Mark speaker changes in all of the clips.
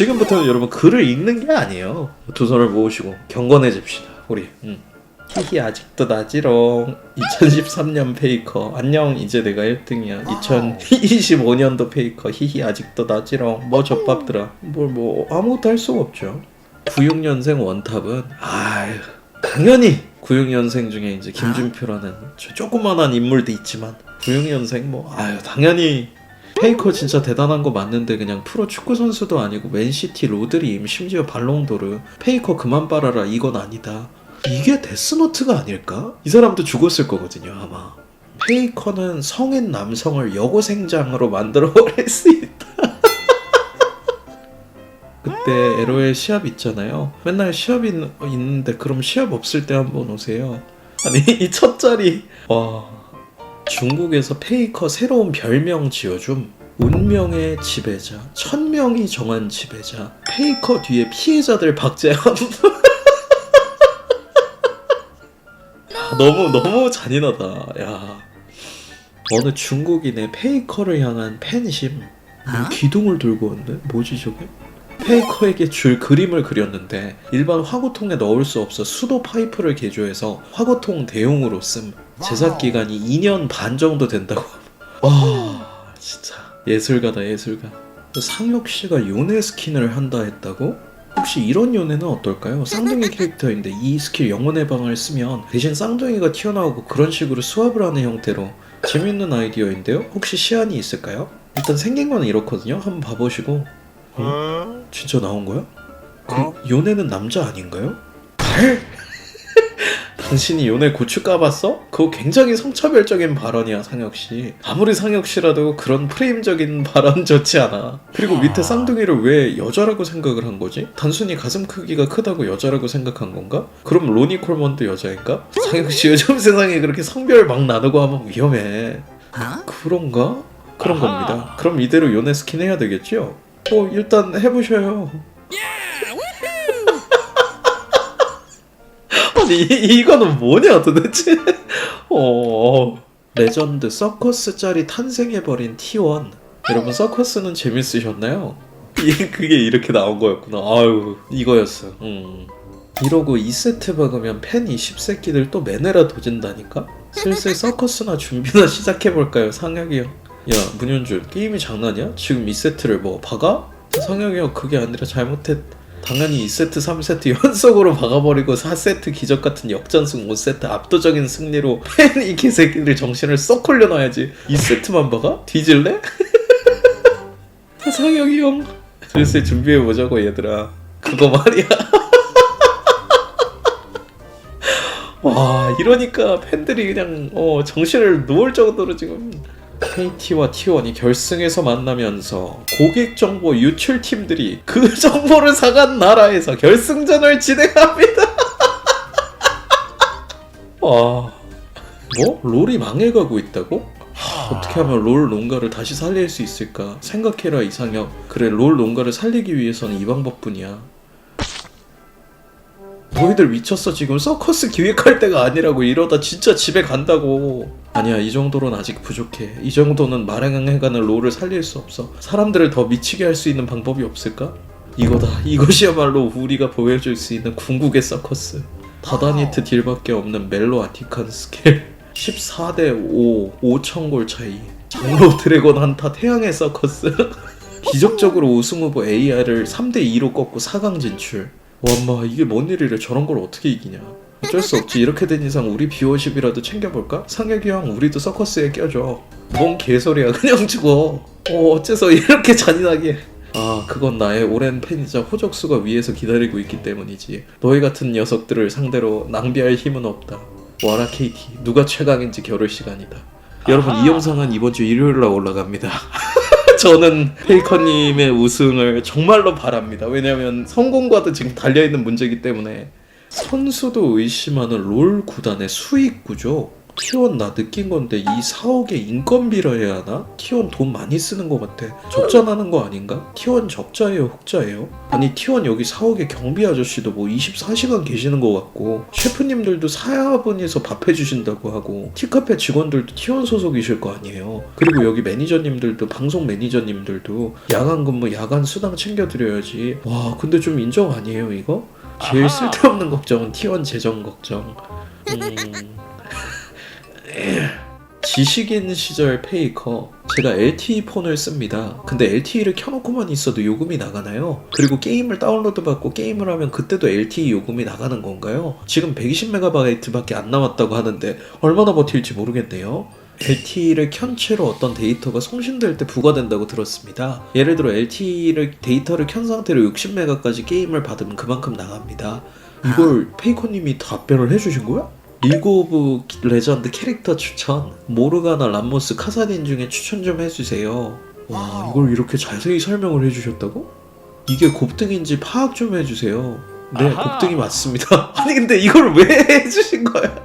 Speaker 1: 지금부터는 여러분 글을 읽는 게 아니에요. 두 손을 모으시고 경건해집시다 우리. 히히 아직도 나지롱. 2013년 페이커 안녕 이제 내가 1등이야. 2025년도 페이커 히히 아직도 나지롱. 뭐 젖밥들아 뭐 아무것도 할 수가 없죠. 96년생 원탑은 아유 당연히 96년생 중에 이제 김준표라는 조그만한 인물도 있지만 96년생 뭐 아유 당연히 페이커 진짜 대단한 거 맞는데 그냥 프로 축구 선수도 아니고 맨시티 로드림 심지어 발롱도르 페이커 그만 빨아라 이건 아니다. 이게 데스노트가 아닐까? 이 사람도 죽었을 거거든요 아마. 페이커는 성인 남성을 여고생장으로 만들어버릴 수 있다. 그때 LOL 시합 있잖아요. 맨날 시합이 있는데 그럼 시합 없을 때 한번 오세요. 아니 이 첫 자리 와. 중국에서 페이커 새로운 별명 지어줌. 운명의 지배자 1000명이 정한 지배자. 페이커 뒤에 피해자들 박제함. 너무 잔인하다. 야, 어느 중국인의 페이커를 향한 팬심. 기둥을 들고 온대? 뭐지 저게? 페이커에게 줄 그림을 그렸는데 일반 화구통에 넣을 수 없어 수도 파이프를 개조해서 화구통 대용으로 씀. 제작 기간이 2년 반 정도 된다고. 와 진짜 예술가다 예술가. 상혁 씨가 요네 스킨을 한다 했다고? 혹시 이런 요네는 어떨까요? 쌍둥이 캐릭터인데 이 스킬 영혼의 방을 쓰면 대신 쌍둥이가 튀어나오고 그런 식으로 수합을 하는 형태로 재밌는 아이디어인데요? 혹시 시안이 있을까요? 일단 생긴 건 이렇거든요. 한번 봐보시고. 진짜 나온 거야? 그럼 요네는 남자 아닌가요? 발? 당신이 요네 고추 까봤어? 그거 굉장히 성차별적인 발언이야 상혁씨. 아무리 상혁씨라도 그런 프레임적인 발언 좋지 않아. 그리고 밑에 쌍둥이를 왜 여자라고 생각을 한 거지? 단순히 가슴 크기가 크다고 여자라고 생각한 건가? 그럼 로니 콜먼도 여자인가? 상혁씨 요즘 세상에 그렇게 성별 막 나누고 하면 위험해. 그런가? 그런 겁니다. 그럼 이대로 요네 스킨 해야 되겠죠? 일단 해보셔요. 아니 이거는 뭐냐 도대체. 레전드 서커스 짤이 탄생해버린 T1. 여러분 서커스는 재밌으셨나요? 그게 이렇게 나온 거였구나. 아유 이거였어. 이러고 2세트 박으면 팬 20새끼들 또 매네라 도진다니까? 슬슬 서커스나 준비나 시작해볼까요 상혁이 형. 야 문현준 게임이 장난이야? 지금 2세트를 뭐 박아? 상혁이 형 그게 아니라 잘못했. 당연히 2세트 3세트 연속으로 박아버리고 4세트 기적같은 역전승 5세트 압도적인 승리로 팬 이 개새끼들 정신을 썩 올려놔야지. 2세트만 박아? 뒤질래? 상혁이 형 슬슬 준비해보자고 얘들아. 그거 말이야. 와 이러니까 팬들이 그냥 정신을 놓을 정도로 지금 KT와 T1이 결승에서 만나면서 고객정보 유출팀들이 그 정보를 사간 나라에서 결승전을 진행합니다. 와, 뭐? 롤이 망해가고 있다고? 어떻게 하면 롤 농가를 다시 살릴 수 있을까? 생각해라 이상혁. 그래 롤 농가를 살리기 위해서는 이 방법뿐이야. 너희들 미쳤어. 지금 서커스 기획할 때가 아니라고. 이러다 진짜 집에 간다고. 아니야 이 정도로는 아직 부족해. 이 정도는 말행해가는 롤을 살릴 수 없어. 사람들을 더 미치게 할 수 있는 방법이 없을까? 이거다. 이것이야말로 우리가 보여줄 수 있는 궁극의 서커스. 다다니트 딜밖에 없는 멜로 아티칸 스킬. 14대 5 5,000골 차이. 장로 드래곤 한타 태양의 서커스. 기적적으로 우승 후보 AR을 3대 2로 꺾고 4강 진출. 와마 이게 뭔 일이래. 저런 걸 어떻게 이기냐. 어쩔 수 없지. 이렇게 된 이상 우리 비워십이라도 챙겨볼까? 상혁이 형 우리도 서커스에 껴줘. 뭔 개소리야. 그냥 죽어. 어째서 이렇게 잔인하게. 아 그건 나의 오랜 팬이자 호적수가 위에서 기다리고 있기 때문이지. 너희 같은 녀석들을 상대로 낭비할 힘은 없다. 와라 KT 누가 최강인지 겨룰 시간이다. 여러분 이 영상은 이번 주 일요일날 올라갑니다. 저는 페이커님의 우승을 정말로 바랍니다. 왜냐면 성공과도 지금 달려있는 문제이기 때문에. 선수도 의심하는 롤 구단의 수익 구조. T1 나 느낀 건데 이 4억에 인건비라 해야 하나? T1 돈 많이 쓰는 것 같아. 적자나는 거 아닌가? T1 적자예요, 흑자예요? 아니 T1 여기 4억에 경비 아저씨도 뭐 24시간 계시는 것 같고 셰프님들도 사야분에서 밥 해주신다고 하고 티카페 직원들도 T1 소속이실 거 아니에요. 그리고 여기 매니저님들도 방송 매니저님들도 야간 근무 야간 수당 챙겨드려야지. 와 근데 좀 인정 아니에요 이거? 제일 쓸데없는 걱정은 T1 재정 걱정. 지식인 시절 페이커 제가 LTE 폰을 씁니다. 근데 LTE를 켜놓고만 있어도 요금이 나가나요? 그리고 게임을 다운로드 받고 게임을 하면 그때도 LTE 요금이 나가는 건가요? 지금 120MB 밖에 안 남았다고 하는데 얼마나 버틸지 모르겠네요. LTE를 켠 채로 어떤 데이터가 송신될 때 부과된다고 들었습니다. 예를 들어 LTE를 데이터를 켠 상태로 60메가까지 게임을 받으면 그만큼 나갑니다. 이걸 페이커님이 답변을 해주신 거야? 리그 오브 레전드 캐릭터 추천 모르가나 람모스 카사딘 중에 추천 좀 해주세요. 와 이걸 이렇게 자세히 설명을 해주셨다고? 이게 곱등인지 파악 좀 해주세요. 네 곱등이 맞습니다. 아니 근데 이걸 왜 해주신 거야?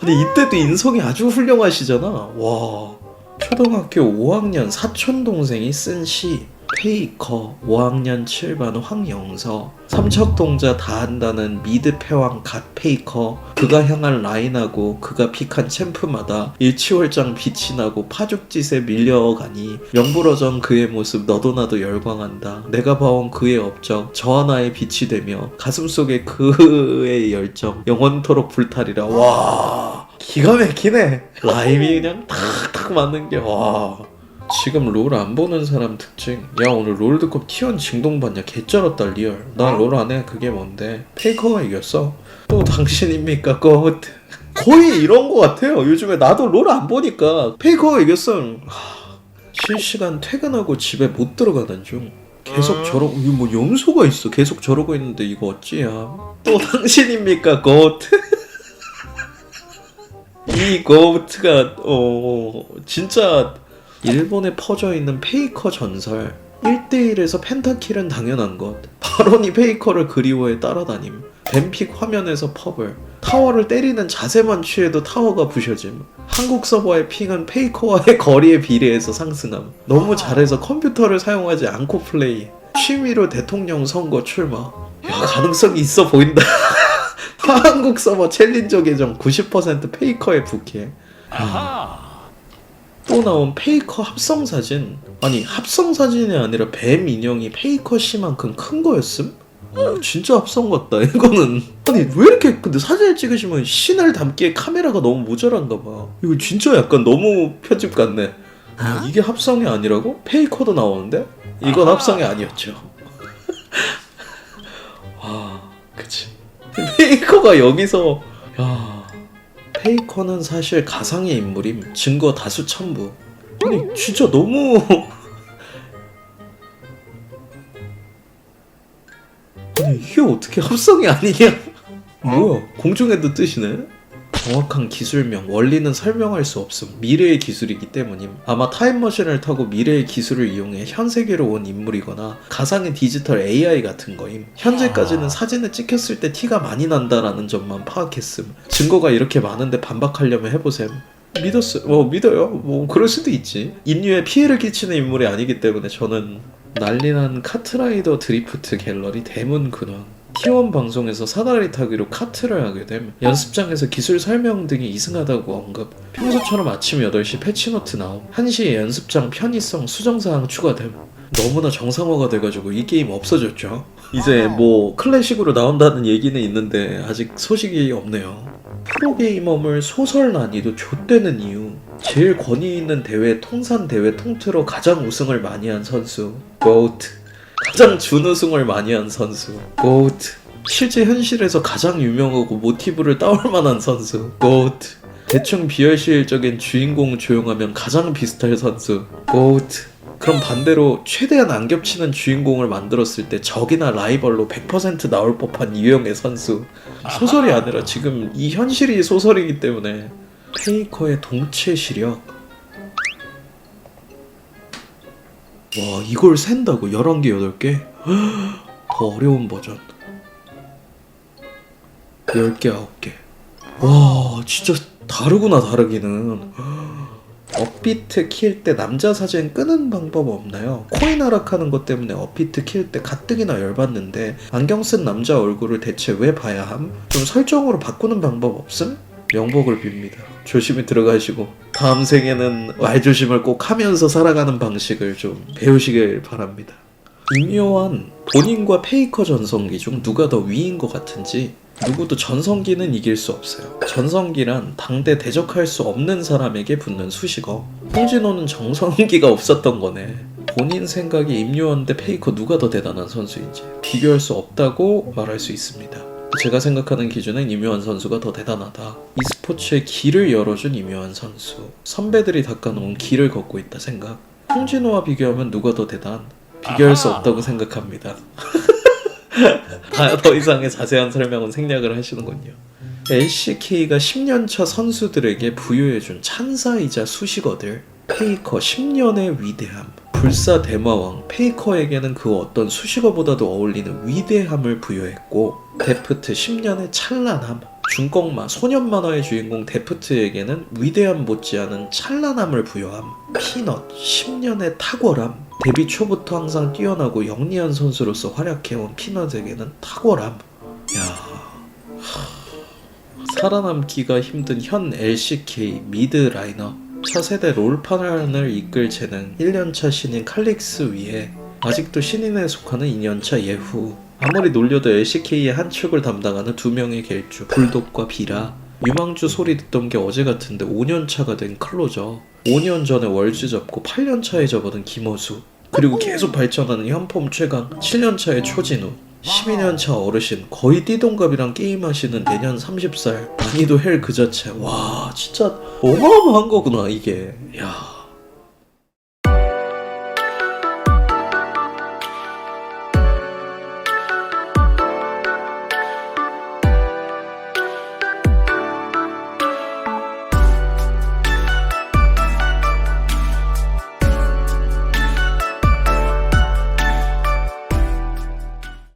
Speaker 1: 아니 이때도 인성이 아주 훌륭하시잖아. 와 초등학교 5학년 사촌동생이 쓴 시 페이커 5학년 7반 황영서 삼척동자 다 한다는 미드 패왕 갓 페이커 그가 향한 라인하고 그가 픽한 챔프마다 일치월장 빛이 나고 파죽짓에 밀려가니 명불허전 그의 모습 너도 나도 열광한다. 내가 봐온 그의 업적 저 하나의 빛이 되며 가슴속에 그의 열정 영원토록 불탈이라. 와 기가 막히네. 라임이 그냥 탁탁 맞는 게 와. 지금 롤 안 보는 사람 특징. 야 오늘 롤드컵 T1 징동 봤냐? 개쩔었다 리얼. 나 롤 안 해. 그게 뭔데? 페이커가 이겼어. 또 당신입니까? 것 거의 이런 거 같아요. 요즘에 나도 롤 안 보니까 페이커가 이겼어. 실시간 퇴근하고 집에 못 들어가던 중 계속 저러고 이거 뭐 염소가 있어. 계속 저러고 있는데 이거 어찌야? 또 당신입니까? 것 이 고트가 진짜 일본에 퍼져있는 페이커 전설 1대1에서 펜타킬은 당연한 것 바론이 페이커를 그리워해 따라다님 뱀픽 화면에서 퍼블 타워를 때리는 자세만 취해도 타워가 부셔짐 한국 서버의 핑은 페이커와의 거리에 비례해서 상승함 너무 잘해서 컴퓨터를 사용하지 않고 플레이 취미로 대통령 선거 출마 야 가능성이 있어 보인다. 한국 서버 챌린저 계정 90% 페이커에 부캐. 또 나온 페이커 합성 사진. 아니 합성 사진이 아니라 뱀 인형이 페이커 씨만큼 큰 거였음? 진짜 합성 같다 이거는. 아니 왜 이렇게 근데 사진을 찍으시면 신을 담기에 카메라가 너무 모자란가 봐. 이거 진짜 약간 너무 편집 같네. 이게 합성이 아니라고? 페이커도 나오는데? 이건 합성이 아니었죠. 와 그치. 페이커가 여기서 야 페이커는 사실 가상의 인물임. 증거 다수 첨부. 아니 진짜 너무 아니 이게 어떻게 합성이 아니냐. 뭐야 공중에도 뜨시네. 정확한 기술명 원리는 설명할 수 없음. 미래의 기술이기 때문임. 아마 타임머신을 타고 미래의 기술을 이용해 현 세계로 온 인물이거나 가상의 디지털 AI 같은 거임. 현재까지는 사진을 찍혔을 때 티가 많이 난다라는 점만 파악했음. 증거가 이렇게 많은데 반박하려면 해보셈. 믿어요. 뭐 그럴 수도 있지. 인류에 피해를 끼치는 인물이 아니기 때문에 저는 난리난 카트라이더 드리프트 갤러리 대문 근황. T1 방송에서 사다리 타기로 카트를 하게 됨. 연습장에서 기술 설명 등이 이승하다고 언급. 평소처럼 아침 8시 패치노트 나옴. 1시에 연습장 편의성 수정사항 추가됨. 너무나 정상화가 돼가지고 이 게임 없어졌죠. 이제 뭐 클래식으로 나온다는 얘기는 있는데 아직 소식이 없네요. 프로게이머물 소설 난이도 좆되는 이유. 제일 권위 있는 대회 통산 대회 통틀어 가장 우승을 많이 한 선수 고트. 가장 준우승을 많이 한 선수 고트. 실제 현실에서 가장 유명하고 모티브를 따올 만한 선수 고트. 대충 비현실적인 주인공 조용하면 가장 비슷할 선수 고트. 그럼 반대로 최대한 안 겹치는 주인공을 만들었을 때 적이나 라이벌로 100% 나올 법한 유형의 선수. 소설이 아니라 지금 이 현실이 소설이기 때문에. 페이커의 동체 시력. 와 이걸 센다고 11개 8개? 더 어려운 버전 10개 9개. 와 진짜 다르구나 다르기는. 업비트 킬 때 남자 사진 끄는 방법 없나요? 코인 하락하는 것 때문에 업비트 킬 때 가뜩이나 열받는데 안경 쓴 남자 얼굴을 대체 왜 봐야 함? 좀 설정으로 바꾸는 방법 없음? 명복을 빕니다. 조심히 들어가시고 다음 생에는 말조심을 꼭 하면서 살아가는 방식을 좀 배우시길 바랍니다. 임요한 본인과 페이커 전성기 중 누가 더 위인 것 같은지 누구도 전성기는 이길 수 없어요. 전성기란 당대 대적할 수 없는 사람에게 붙는 수식어. 홍진호는 정성기가 없었던 거네. 본인 생각에 임요한 대 페이커 누가 더 대단한 선수인지 비교할 수 없다고 말할 수 있습니다. 제가 생각하는 기준은 임요한 선수가 더 대단하다. e스포츠의 길을 열어준 임요한 선수. 선배들이 닦아놓은 길을 걷고 있다 생각. 홍진호와 비교하면 누가 더 대단? 비교할 수 없다고 생각합니다. 더 이상의 자세한 설명은 생략을 하시는군요. LCK가 10년차 선수들에게 부여해준 찬사이자 수식어들. 페이커 10년의 위대함. 불사 대마왕 페이커에게는 그 어떤 수식어보다도 어울리는 위대함을 부여했고, 데프트 10년의 찬란함. 중꺾마 소년 만화의 주인공 데프트에게는 위대함 못지않은 찬란함을 부여함. 피넛 10년의 탁월함. 데뷔 초부터 항상 뛰어나고 영리한 선수로서 활약해온 피넛에게는 탁월함. 살아남기가 힘든 현 LCK 미드 라이너. 차세대 롤판을 이끌 재능 1년차 신인 칼릭스 위에 아직도 신인에 속하는 2년차 예후. 아무리 놀려도 LCK의 한 축을 담당하는 두 명의 겔주 불독과 비라. 유망주 소리 듣던 게 어제 같은데 5년차가 된 클로저. 5년 전에 월즈 접고 8년차에 접어든 김호수. 그리고 계속 발전하는 현폼 최강 7년차의 초진우. 12년차 어르신 거의 띠동갑이랑 게임하시는 내년 30살. 난이도 헬 그 자체. 와 진짜 어마어마한 거구나 이게. 야.